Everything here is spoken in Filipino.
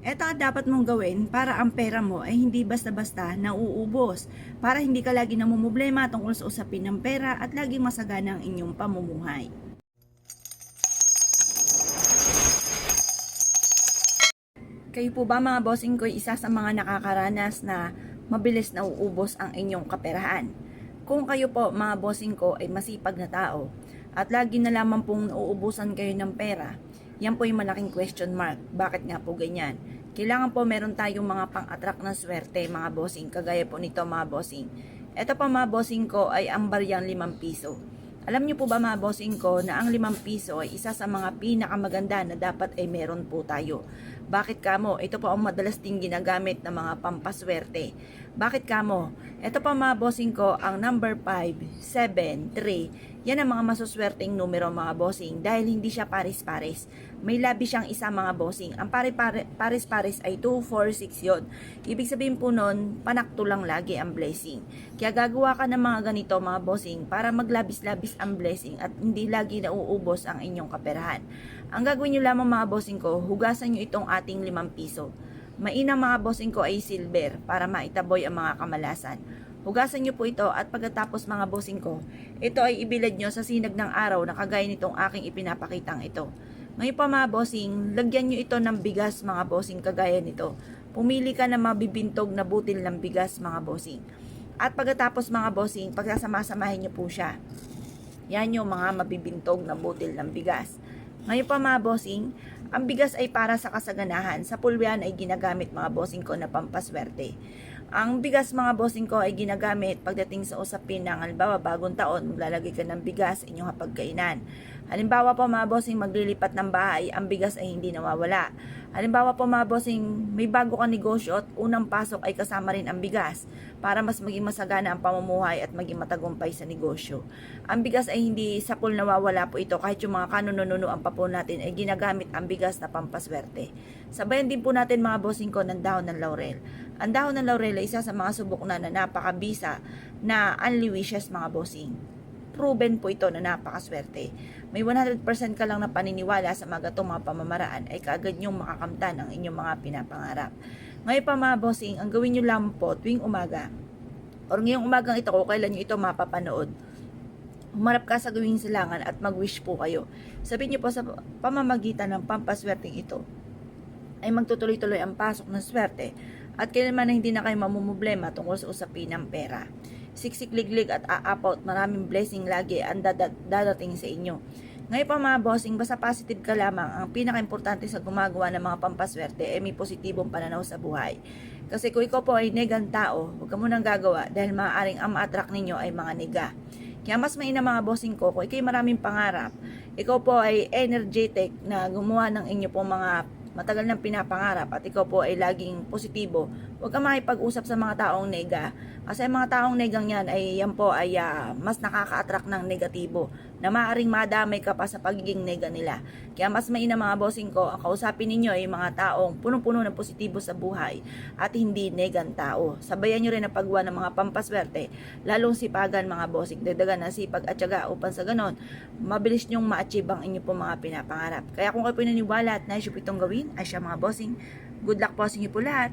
Eto ang dapat mong gawin para ang pera mo ay hindi basta-basta nauubos, para hindi ka lagi namumblema tungkol sa usapin ng pera at laging masagana ang inyong pamumuhay. Kayo po ba mga bossing ko isa sa mga nakakaranas na mabilis nauubos ang inyong kaperahan? Kung kayo po mga bossing ko ay masipag na tao at lagi na lamang pong nauubusan kayo ng pera, yan po yung malaking question mark. Bakit nga po ganyan? Kailangan po meron tayong mga pang-attract na swerte mga bossing, kagaya po nito mga bossing. Ito pa mga bossing ko ay ang baryang 5 piso. Alam niyo po ba mga bossing ko na ang 5 piso ay isa sa mga pinakamaganda na dapat ay meron po tayo. Bakit kamo? Ito po ang madalas ding ginagamit ng mga pampaswerte. Bakit kamo? Ito pa mga bossing ko ang number 5, 7, 3. Yan ang mga masuswerteng numero mga bossing dahil hindi siya pares-pares. May labi siyang isa mga bossing. Ang pares-pares ay 2, 4, 6 yun. Ibig sabihin po nun, panakto lang lagi ang blessing. Kaya gagawa ka ng mga ganito mga bossing para maglabis-labis ang blessing at hindi lagi nauubos ang inyong kaperahan. Ang gagawin nyo lamang mga bossing ko, hugasan nyo itong ating 5 piso. Mainam mga bossing ko ay silver para maitaboy ang mga kamalasan. Hugasan nyo po ito at pagkatapos mga bossing ko, ito ay ibilad nyo sa sinag ng araw na kagaya nitong aking ipinapakitang ito. Ngayon pa mga bossing, lagyan nyo ito ng bigas mga bossing kagaya nito. Pumili ka ng mabibintog na butil ng bigas mga bossing. At pagkatapos mga bossing, pagsasama-samahin nyo po siya. Yan yung mga mabibintog na butil ng bigas. Ngayon pa mga bossing, ang bigas ay para sa kasaganahan. Sa pulwian ay ginagamit mga bossing ko na pampaswerte. Ang bigas mga bossing ko ay ginagamit pagdating sa usapin ng halimbawa bagong taon, maglalagay ka ng bigas sa inyong hapagkainan. Halimbawa po mga bossing maglilipat ng bahay, ang bigas ay hindi nawawala. Halimbawa po mga bossing may bago kang negosyo at unang pasok ay kasama rin ang bigas para mas maging masagana ang pamumuhay at maging matagumpay sa negosyo. Ang bigas ay hindi sapol nawawala po ito kahit yung mga kanununuan pa po natin ay ginagamit ang bigas na pampaswerte. Sabayan din po natin mga bossing ko ng dahon ng laurel. Ang dahon ng laurel ay isa sa mga subok na napakabisa na only wishes mga bossing. Proven po ito na napakaswerte. May 100% ka lang na paniniwala sa mga gatong mga pamamaraan ay kaagad nyong makakamtan ang inyong mga pinapangarap. Ngayon pa mga bossing, ang gawin nyo lang po tuwing umaga or ngayong umagang ito kung kailan nyo ito mapapanood. Humarap ka sa gawing silangan at mag-wish po kayo. Sabihin nyo po sa pamamagitan ng pampaswerteng ito ay magtutuloy-tuloy ang pasok ng swerte at kailanman na hindi na kayo mamumblema tungkol sa usapin ng pera. Siksik-liglig at aapaw at maraming blessing lagi ang dadating sa inyo. Ngayon pa mga bossing, basta positive ka lamang. Ang pinaka-importante sa gumagawa ng mga pampaswerte ay may positibong pananaw sa buhay. Kasi kung ikaw po ay negang tao, huwag ka munang gagawa dahil maaaring ang ma-attract ninyo ay mga nega. Kaya mas mainam mga bossing ko, kung ikaw maraming pangarap, ikaw po ay energetic na gumawa ng inyo pong mga matagal nang pinapangarap at ikaw po ay laging positibo, huwag ka makipag-usap sa mga taong nega. Kasi mga taong negang yan ay yan po ay mas nakaka-attract ng negatibo na maaaring madamay ka pa sa pagiging nega nila. Kaya mas mainam mga bossing ko, ang kausapin ninyo ay mga taong punong-puno ng positibo sa buhay at hindi negang tao. Sabayan nyo rin ang paggawa ng mga pampaswerte, lalong sipagan mga bossing, dagdagan ng sipag at tiyaga upang sa ganon, mabilis nyong ma-achieve ang inyo po mga pinapangarap. Kaya kung kayo po naniniwala at nais nyo po itong gawin, ay siya mga bossing, good luck po sa inyo po lahat.